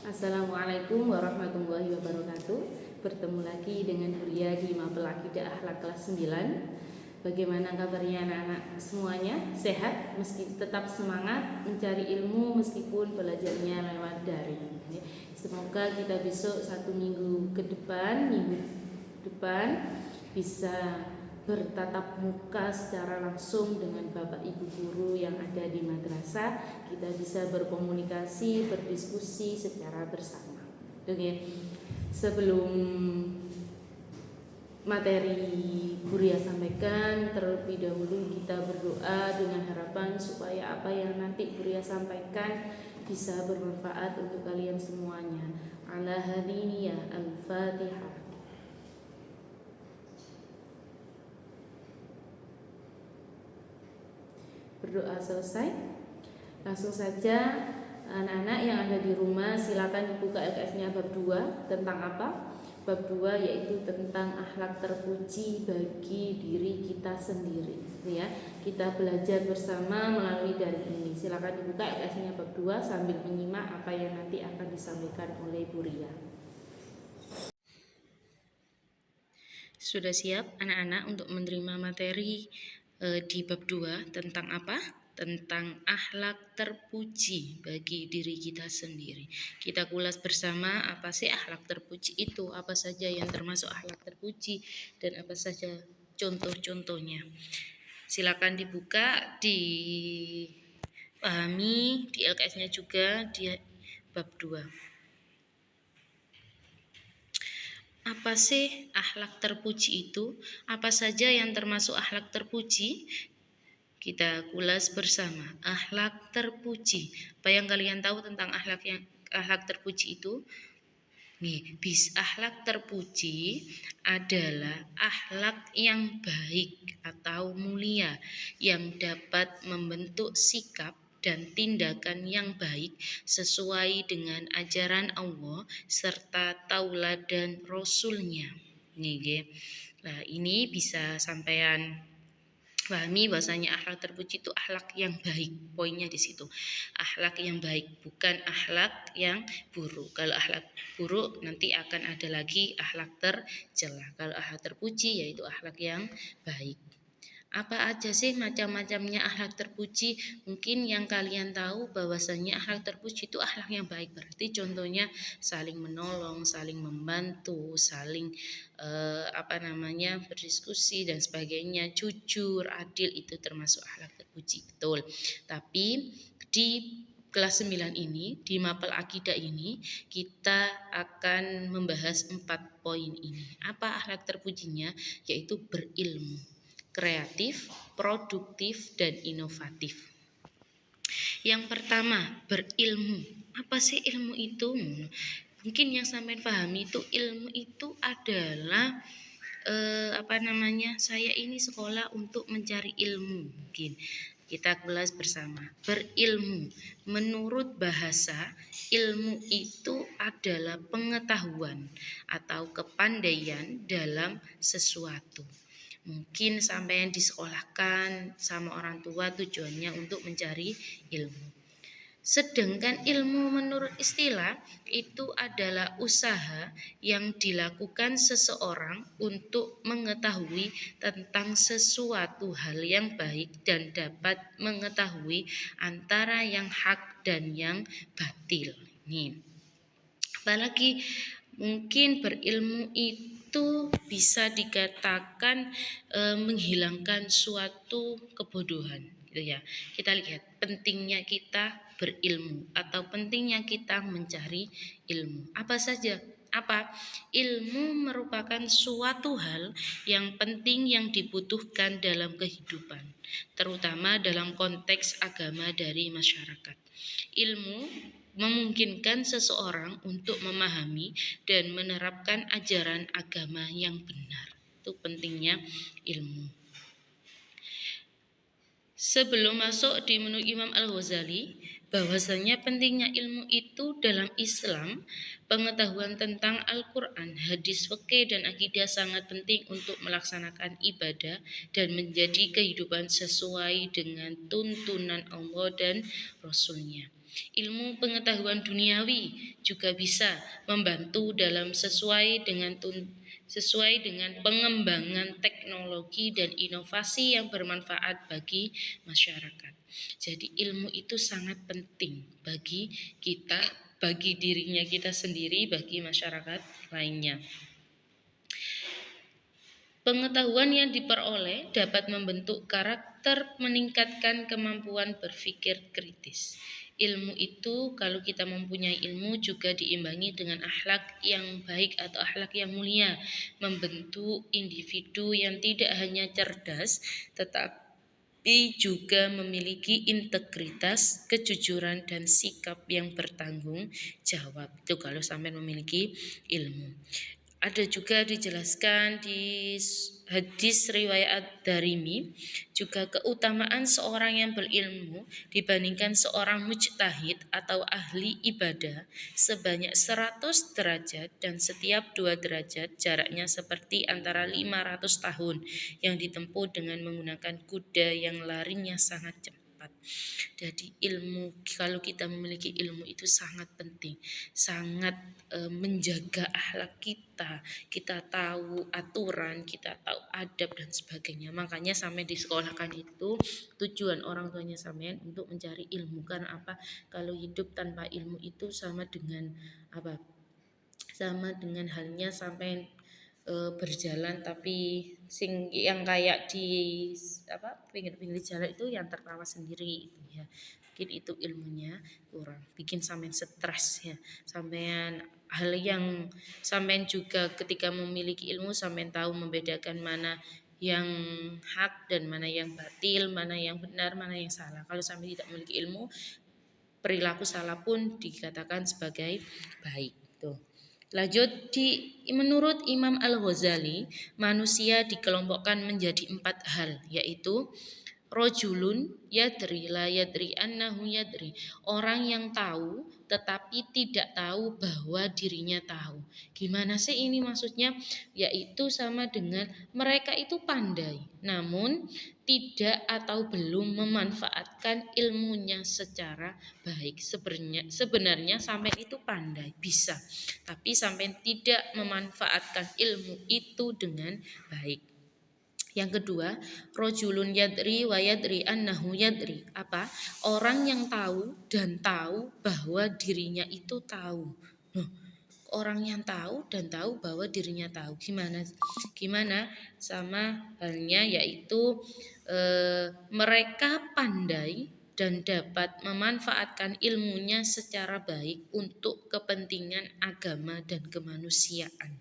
Assalamualaikum warahmatullahi wabarakatuh. Bertemu lagi dengan Huria di Mapel Akidah Akhlak kelas 9. Bagaimana kabarnya anak-anak semuanya? Sehat meski tetap semangat mencari ilmu meskipun belajarnya lewat daring. Semoga kita besok satu minggu depan bisa bertatap muka secara langsung dengan Bapak Ibu guru yang ada di madrasah. Kita bisa berkomunikasi, berdiskusi secara bersama. Oke. Sebelum materi Buria sampaikan, terlebih dahulu kita berdoa dengan harapan supaya apa yang nanti Buria sampaikan bisa bermanfaat untuk kalian semuanya. Ala hadiniyah al-Fatihah. Berdoa selesai, langsung saja anak-anak yang ada di rumah silakan dibuka LKS-nya bab 2. Tentang apa? Bab 2 yaitu tentang akhlak terpuji bagi diri kita sendiri, ya. Kita belajar bersama melalui dari ini. Silakan dibuka LKS-nya bab 2 sambil menyimak apa yang nanti akan disampaikan oleh Buria. Sudah siap anak-anak untuk menerima materi di bab 2 tentang apa? Tentang akhlak terpuji bagi diri kita sendiri. Kita kulas bersama apa sih akhlak terpuji itu, apa saja yang termasuk akhlak terpuji, dan apa saja contoh-contohnya. Silakan dibuka, dipahami di LKS-nya juga di bab 2. Apa sih akhlak terpuji itu? Apa saja yang termasuk akhlak terpuji? Kita kulas bersama. Akhlak terpuji. Apa yang kalian tahu tentang akhlak terpuji itu? Nih, akhlak terpuji adalah akhlak yang baik atau mulia yang dapat membentuk sikap dan tindakan yang baik sesuai dengan ajaran Allah serta tauladan Rasulnya. Nah, ini bisa sampean pahami bahwasanya akhlak terpuji itu akhlak yang baik. Poinnya di situ. Akhlak yang baik, bukan akhlak yang buruk. Kalau akhlak buruk nanti akan ada lagi akhlak tercela. Kalau akhlak terpuji yaitu akhlak yang baik. Apa aja sih macam-macamnya akhlak terpuji? Mungkin yang kalian tahu bahwasanya akhlak terpuji itu akhlak yang baik. Berarti contohnya saling menolong, saling membantu, saling berdiskusi dan sebagainya, jujur, adil, itu termasuk akhlak terpuji. Betul. Tapi di kelas 9 ini, di Mapel Akidah ini, kita akan membahas 4 poin ini. Apa akhlak terpujinya? Yaitu berilmu, kreatif, produktif, dan inovatif. Yang pertama, berilmu. Apa sih ilmu itu? Mungkin yang sampai pahami itu ilmu itu adalah saya ini sekolah untuk mencari ilmu. Mungkin kita kelas bersama. Berilmu, menurut bahasa, ilmu itu adalah pengetahuan atau kepandaian dalam sesuatu. Mungkin sampai yang disekolahkan sama orang tua tujuannya untuk mencari ilmu. Sedangkan ilmu menurut istilah itu adalah usaha yang dilakukan seseorang untuk mengetahui tentang sesuatu hal yang baik dan dapat mengetahui antara yang hak dan yang batil. Ini. Apalagi mungkin berilmu itu bisa dikatakan menghilangkan suatu kebodohan, gitu ya. Kita lihat pentingnya kita berilmu atau pentingnya kita mencari ilmu. Apa saja? Apa? Ilmu merupakan suatu hal yang penting yang dibutuhkan dalam kehidupan, terutama dalam konteks agama dari masyarakat. Ilmu memungkinkan seseorang untuk memahami dan menerapkan ajaran agama yang benar. Itu pentingnya ilmu. Sebelum masuk di menu Imam Al-Ghazali, bahwasanya pentingnya ilmu itu dalam Islam, pengetahuan tentang Al-Quran, hadis fikih dan akidah sangat penting untuk melaksanakan ibadah dan menjadi kehidupan sesuai dengan tuntunan Allah dan Rasulnya. Ilmu pengetahuan duniawi juga bisa membantu dalam sesuai dengan pengembangan teknologi dan inovasi yang bermanfaat bagi masyarakat. Jadi ilmu itu sangat penting bagi kita, bagi dirinya kita sendiri, bagi masyarakat lainnya. Pengetahuan yang diperoleh dapat membentuk karakter, meningkatkan kemampuan berpikir kritis. Ilmu itu, kalau kita mempunyai ilmu, juga diimbangi dengan akhlak yang baik atau akhlak yang mulia, membentuk individu yang tidak hanya cerdas, tetapi juga memiliki integritas, kejujuran, dan sikap yang bertanggung jawab. Itu kalau sampai memiliki ilmu. Ada juga dijelaskan di hadis riwayat Darimi juga keutamaan seorang yang berilmu dibandingkan seorang mujtahid atau ahli ibadah sebanyak 100 derajat, dan setiap 2 derajat jaraknya seperti antara 500 tahun yang ditempuh dengan menggunakan kuda yang larinya sangat cepat. Jadi ilmu, kalau kita memiliki ilmu itu sangat penting, sangat menjaga akhlak kita tahu aturan, kita tahu adab dan sebagainya. Makanya sampai disekolahkan itu tujuan orang tuanya sampean untuk mencari ilmu. Karena apa? Kalau hidup tanpa ilmu itu sama dengan apa? Sama dengan halnya sampai berjalan tapi sing yang kayak di apa pinggir-pinggir jalan itu yang tertawa sendiri itu ya. Mungkin itu ilmunya kurang, bikin sampean stres ya. Sampean hal yang sampean juga ketika memiliki ilmu sampean tahu membedakan mana yang hak dan mana yang batil, mana yang benar, mana yang salah. Kalau sampai tidak memiliki ilmu, perilaku salah pun dikatakan sebagai baik. Tuh. Lanjut, menurut Imam Al-Ghazali, manusia dikelompokkan menjadi 4 hal, yaitu rojulun yadri la yadri annahu yadri, orang yang tahu tetapi tidak tahu bahwa dirinya tahu. Gimana sih ini maksudnya? Yaitu sama dengan mereka itu pandai namun tidak atau belum memanfaatkan ilmunya secara baik. Sebenarnya sampai itu pandai bisa, tapi sampai tidak memanfaatkan ilmu itu dengan baik. Yang kedua, rojulun yadri wa yadri annahu yadri. Apa? Orang yang tahu dan tahu bahwa dirinya itu tahu. Orang yang tahu dan tahu bahwa dirinya tahu. Gimana? Sama halnya yaitu mereka pandai dan dapat memanfaatkan ilmunya secara baik untuk kepentingan agama dan kemanusiaan.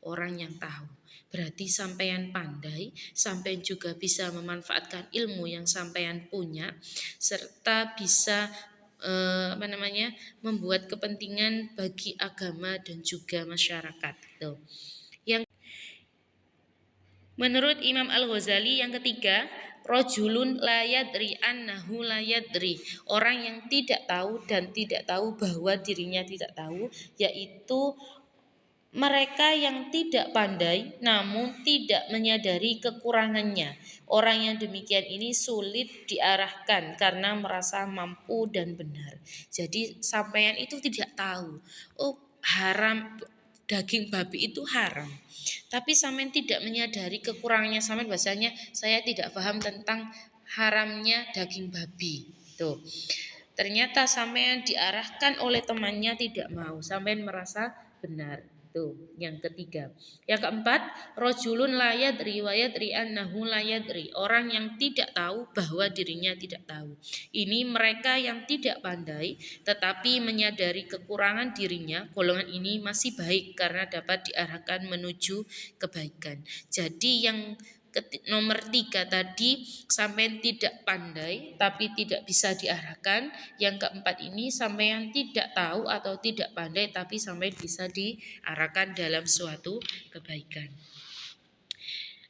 Orang yang tahu berarti sampean pandai, sampean juga bisa memanfaatkan ilmu yang sampean punya, serta bisa membuat kepentingan bagi agama dan juga masyarakat. Tuh. Yang menurut Imam Al-Ghazali yang ketiga, rojulun la yadri annahu la yadri, orang yang tidak tahu dan tidak tahu bahwa dirinya tidak tahu, yaitu mereka yang tidak pandai namun tidak menyadari kekurangannya. Orang yang demikian ini sulit diarahkan karena merasa mampu dan benar. Jadi sampean itu tidak tahu, oh haram daging babi itu haram. Tapi sampean tidak menyadari kekurangannya, sampean bahasanya saya tidak paham tentang haramnya daging babi. Tuh. Ternyata sampean diarahkan oleh temannya tidak mau, sampean merasa benar. Tuh, yang ketiga. Yang keempat, rojulun la yadri wa yadri annahu la yadri, orang yang tidak tahu bahwa dirinya tidak tahu. Ini mereka yang tidak pandai tetapi menyadari kekurangan dirinya. Golongan ini masih baik karena dapat diarahkan menuju kebaikan. Jadi yang nomor 3 tadi sampean tidak pandai tapi tidak bisa diarahkan. Yang keempat ini sampean tidak tahu atau tidak pandai tapi sampean bisa diarahkan dalam suatu kebaikan.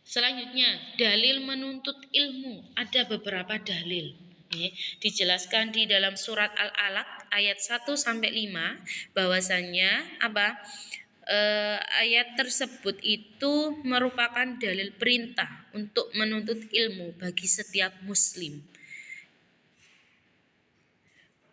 Selanjutnya, dalil menuntut ilmu. Ada beberapa dalil. Dijelaskan di dalam surat Al-Alaq ayat 1 sampai 5 bahwasannya apa? Ayat tersebut itu merupakan dalil perintah untuk menuntut ilmu bagi setiap muslim.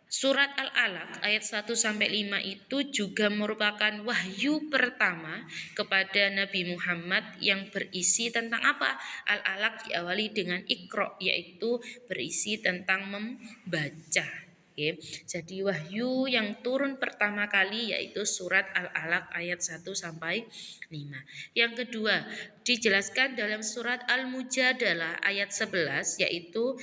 Surat Al-Alaq ayat 1 sampai 5 itu juga merupakan wahyu pertama kepada Nabi Muhammad yang berisi tentang apa? Al-Alaq diawali dengan Iqra, yaitu berisi tentang membaca. Oke. Jadi wahyu yang turun pertama kali yaitu surat Al-Alaq ayat 1 sampai 5. Yang kedua, dijelaskan dalam surat Al-Mujadalah ayat 11 yaitu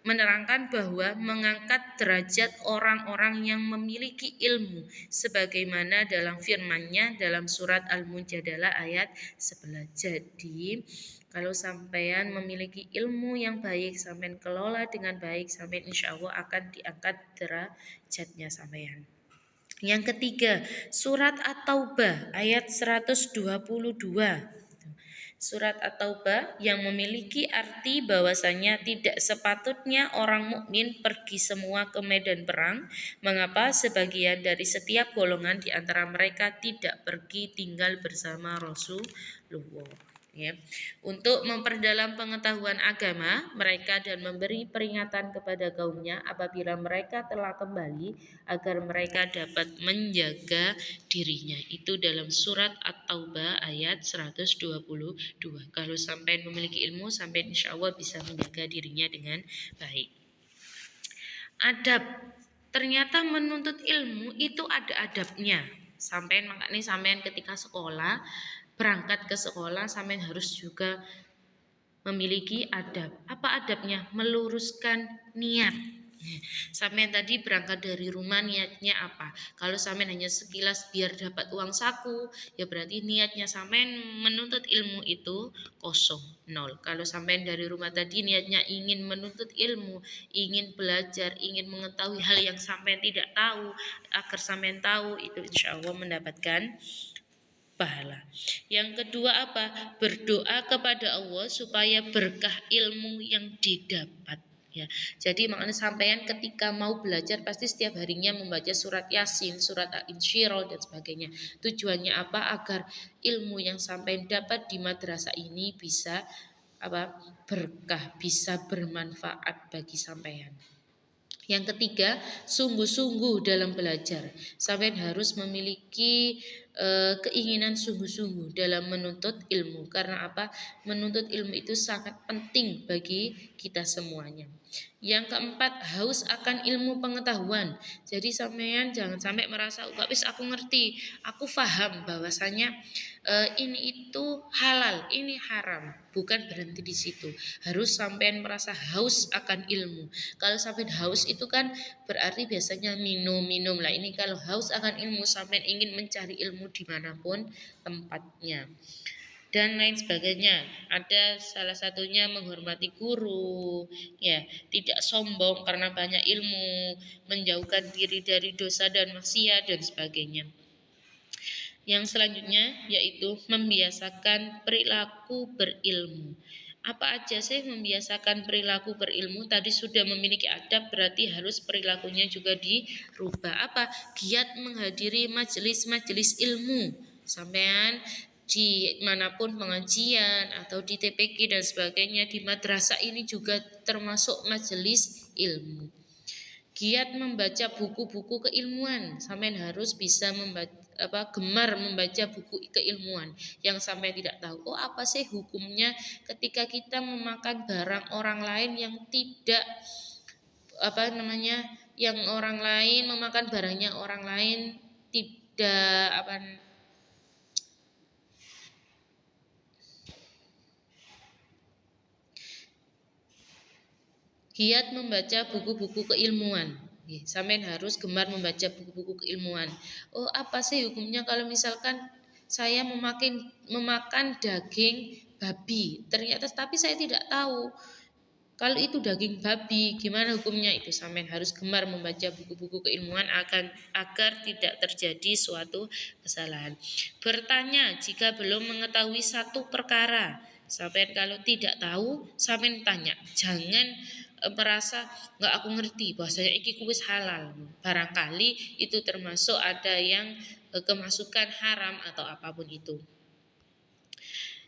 menerangkan bahwa mengangkat derajat orang-orang yang memiliki ilmu sebagaimana dalam firman-Nya dalam surat Al-Mujadalah ayat 11. Jadi, kalau sampean memiliki ilmu yang baik, sampean kelola dengan baik, sampean insya Allah akan diangkat derajatnya sampean. Yang ketiga, surat At-Taubah ayat 122. Surat At-Taubah yang memiliki arti bahwasanya tidak sepatutnya orang mukmin pergi semua ke medan perang. Mengapa sebagian dari setiap golongan di antara mereka tidak pergi tinggal bersama Rasulullah. Ya. Untuk memperdalam pengetahuan agama mereka dan memberi peringatan kepada kaumnya apabila mereka telah kembali agar mereka dapat menjaga dirinya. Itu dalam surat At-Taubah ayat 122. Kalau sampai memiliki ilmu, sampai insya Allah bisa menjaga dirinya dengan baik. Adab. Ternyata menuntut ilmu itu ada adabnya. Makanya sampean ketika sekolah, berangkat ke sekolah, sampean harus juga memiliki adab. Apa adabnya? Meluruskan niat. Sampean tadi berangkat dari rumah niatnya apa? Kalau sampean hanya sekilas biar dapat uang saku, ya berarti niatnya sampean menuntut ilmu itu kosong, nol. Kalau sampean dari rumah tadi niatnya ingin menuntut ilmu, ingin belajar, ingin mengetahui hal yang sampean tidak tahu, agar sampean tahu, itu insya Allah mendapatkan pahala. Yang kedua apa? Berdoa kepada Allah supaya berkah ilmu yang didapat. Ya, jadi makanya sampean ketika mau belajar pasti setiap harinya membaca surat Yasin, surat Al-Insyirah dan sebagainya. Tujuannya apa? Agar ilmu yang sampean dapat di madrasah ini bisa berkah, bisa bermanfaat bagi sampean. Yang ketiga, sungguh-sungguh dalam belajar. Sampean harus memiliki keinginan sungguh-sungguh dalam menuntut ilmu. Karena apa? Menuntut ilmu itu sangat penting bagi kita semuanya. Yang keempat, haus akan ilmu pengetahuan. Jadi sampean jangan sampai merasa, "Wis aku ngerti, aku paham bahwasanya ini itu halal, ini haram." Bukan berhenti di situ. Harus sampean merasa haus akan ilmu. Kalau sampean haus itu kan berarti biasanya minum lah. Ini kalau haus akan ilmu, sampean ingin mencari ilmu dimanapun tempatnya dan lain sebagainya. Ada salah satunya menghormati guru, ya, tidak sombong karena banyak ilmu, menjauhkan diri dari dosa dan maksiat dan sebagainya. Yang selanjutnya yaitu membiasakan perilaku berilmu. Apa aja sih membiasakan perilaku berilmu? Tadi sudah memiliki adab, berarti harus perilakunya juga dirubah. Apa? Giat menghadiri majelis-majelis ilmu. Sampean di manapun pengajian atau di TPQ dan sebagainya, di madrasah ini juga termasuk majelis ilmu. Giat membaca buku-buku keilmuan. Sampean harus bisa gemar membaca buku keilmuan yang sampai tidak tahu. Oh, apa sih hukumnya ketika kita memakan barang orang lain yang tidak yang orang lain memakan barangnya orang lain tidak giat membaca buku-buku keilmuan. Sampean harus gemar membaca buku-buku keilmuan. Oh, apa sih hukumnya kalau misalkan saya memakan daging babi? Ternyata tapi saya tidak tahu. Kalau itu daging babi, gimana hukumnya? Itu sampean harus gemar membaca buku-buku keilmuan agar tidak terjadi suatu kesalahan. Bertanya jika belum mengetahui satu perkara. Sampean kalau tidak tahu, sampean tanya. Jangan merasa nggak aku ngerti bahwasanya iki kuwis halal. Barangkali itu termasuk ada yang kemasukan haram atau apapun itu.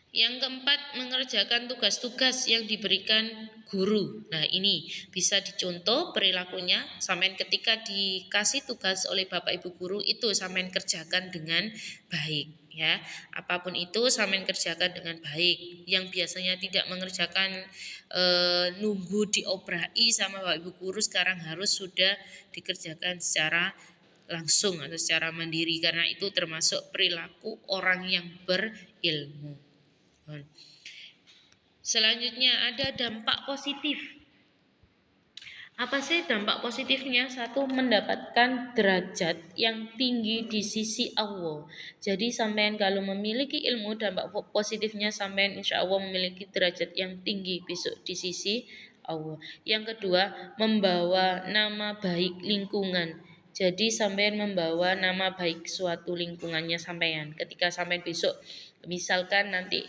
Yang keempat, mengerjakan tugas-tugas yang diberikan guru. Nah, ini bisa dicontoh perilakunya. Sampean ketika dikasih tugas oleh Bapak Ibu guru itu sampean kerjakan dengan baik ya. Apapun itu sampean kerjakan dengan baik. Yang biasanya tidak mengerjakan nunggu diobrai sama Bapak Ibu guru sekarang harus sudah dikerjakan secara langsung atau secara mandiri karena itu termasuk perilaku orang yang berilmu. Selanjutnya ada dampak positif. Apa sih dampak positifnya? Satu, mendapatkan derajat yang tinggi di sisi Allah. Jadi sampean kalau memiliki ilmu, dampak positifnya sampean insya Allah memiliki derajat yang tinggi besok di sisi Allah. Yang kedua, membawa nama baik lingkungan. Jadi sampean membawa nama baik suatu lingkungannya sampean. Ketika sampean besok, misalkan nanti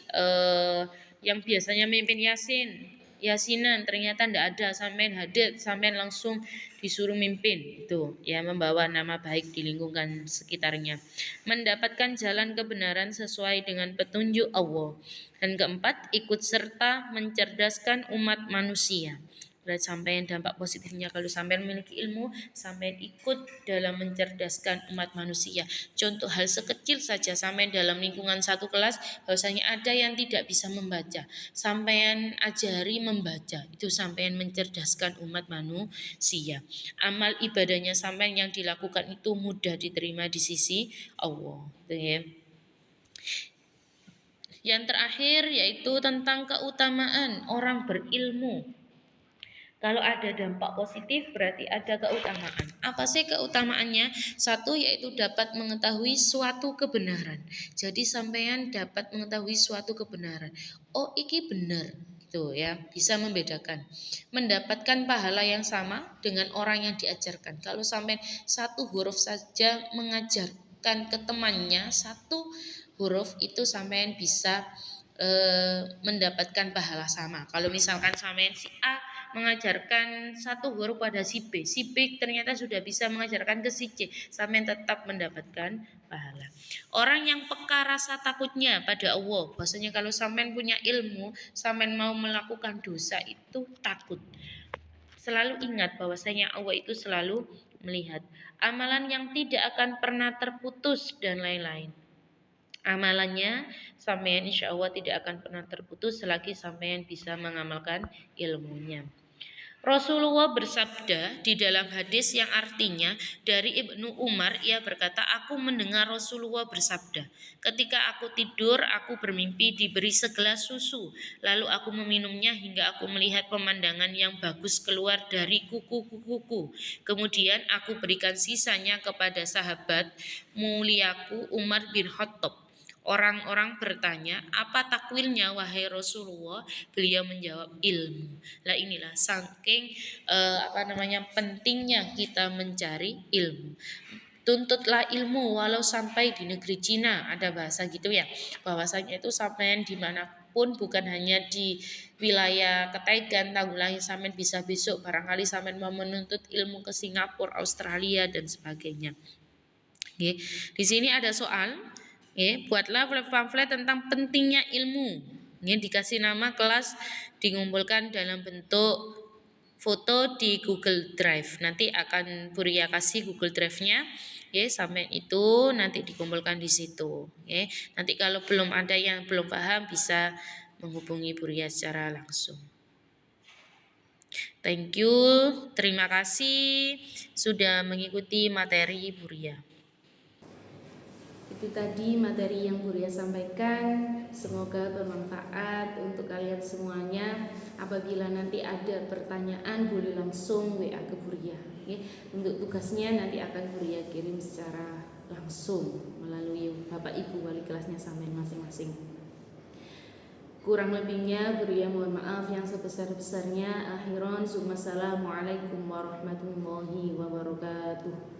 yang biasanya memimpin yasinan ternyata ndak ada, sampean hadir, sampean langsung disuruh mimpin, itu ya membawa nama baik di lingkungan sekitarnya, mendapatkan jalan kebenaran sesuai dengan petunjuk Allah. Dan keempat, ikut serta mencerdaskan umat manusia. Berarti sampean dampak positifnya kalau sampean memiliki ilmu, sampean ikut dalam mencerdaskan umat manusia. Contoh hal sekecil saja, sampean dalam lingkungan satu kelas bahwasanya ada yang tidak bisa membaca, sampean ajari membaca, itu sampean mencerdaskan umat manusia. Amal ibadahnya sampean yang dilakukan itu mudah diterima di sisi Allah, gitu ya. Yang terakhir yaitu tentang keutamaan orang berilmu. Kalau ada dampak positif berarti ada keutamaan. Apa sih keutamaannya? Satu yaitu dapat mengetahui suatu kebenaran. Jadi sampean dapat mengetahui suatu kebenaran. Oh, iki benar. Gitu ya, bisa membedakan. Mendapatkan pahala yang sama dengan orang yang diajarkan. Kalau sampean satu huruf saja mengajarkan ke temannya satu huruf itu sampean bisa mendapatkan pahala sama. Kalau misalkan sampean si A mengajarkan satu huruf pada si B ternyata sudah bisa mengajarkan ke si C, sampean tetap mendapatkan pahala. Orang yang peka rasa takutnya pada Allah, bahwasanya kalau sampean punya ilmu, sampean mau melakukan dosa itu takut. Selalu ingat bahwasanya Allah itu selalu melihat. Amalan yang tidak akan pernah terputus dan lain-lain. Amalannya sampean insya Allah tidak akan pernah terputus selagi sampean bisa mengamalkan ilmunya. Rasulullah bersabda di dalam hadis yang artinya dari Ibnu Umar, ia berkata, aku mendengar Rasulullah bersabda, ketika aku tidur aku bermimpi diberi segelas susu, lalu aku meminumnya hingga aku melihat pemandangan yang bagus keluar dari kuku-kukuku. Kemudian aku berikan sisanya kepada sahabat muliaku Umar bin Khattab. Orang-orang bertanya, apa takwilnya wahai Rasulullah? Beliau menjawab, ilmu. Lah inilah saking pentingnya kita mencari ilmu. Tuntutlah ilmu walau sampai di negeri Cina, ada bahasa gitu ya. Bahwasanya itu sampean dimanapun, bukan hanya di wilayah Ketaigan, Tanggulangi, sampean bisa besok barangkali sampean mau menuntut ilmu ke Singapura, Australia dan sebagainya. Oke. Di sini ada soal. Buatlah pamflet tentang pentingnya ilmu. Dikasih nama kelas, dikumpulkan dalam bentuk foto di Google Drive. Nanti akan Buria kasih Google Drive-nya. Sampai itu nanti dikumpulkan di situ. Nanti kalau belum ada yang belum paham bisa menghubungi Buria secara langsung. Thank you. Terima kasih sudah mengikuti materi Buria. Itu tadi materi yang Buria sampaikan, semoga bermanfaat untuk kalian semuanya. Apabila nanti ada pertanyaan boleh langsung WA ke Buria. Untuk tugasnya nanti akan Buria kirim secara langsung melalui Bapak Ibu wali kelasnya sampai masing-masing. Kurang lebihnya Buria mohon maaf yang sebesar-besarnya. Akhiran, assalamualaikum warahmatullahi wabarakatuh.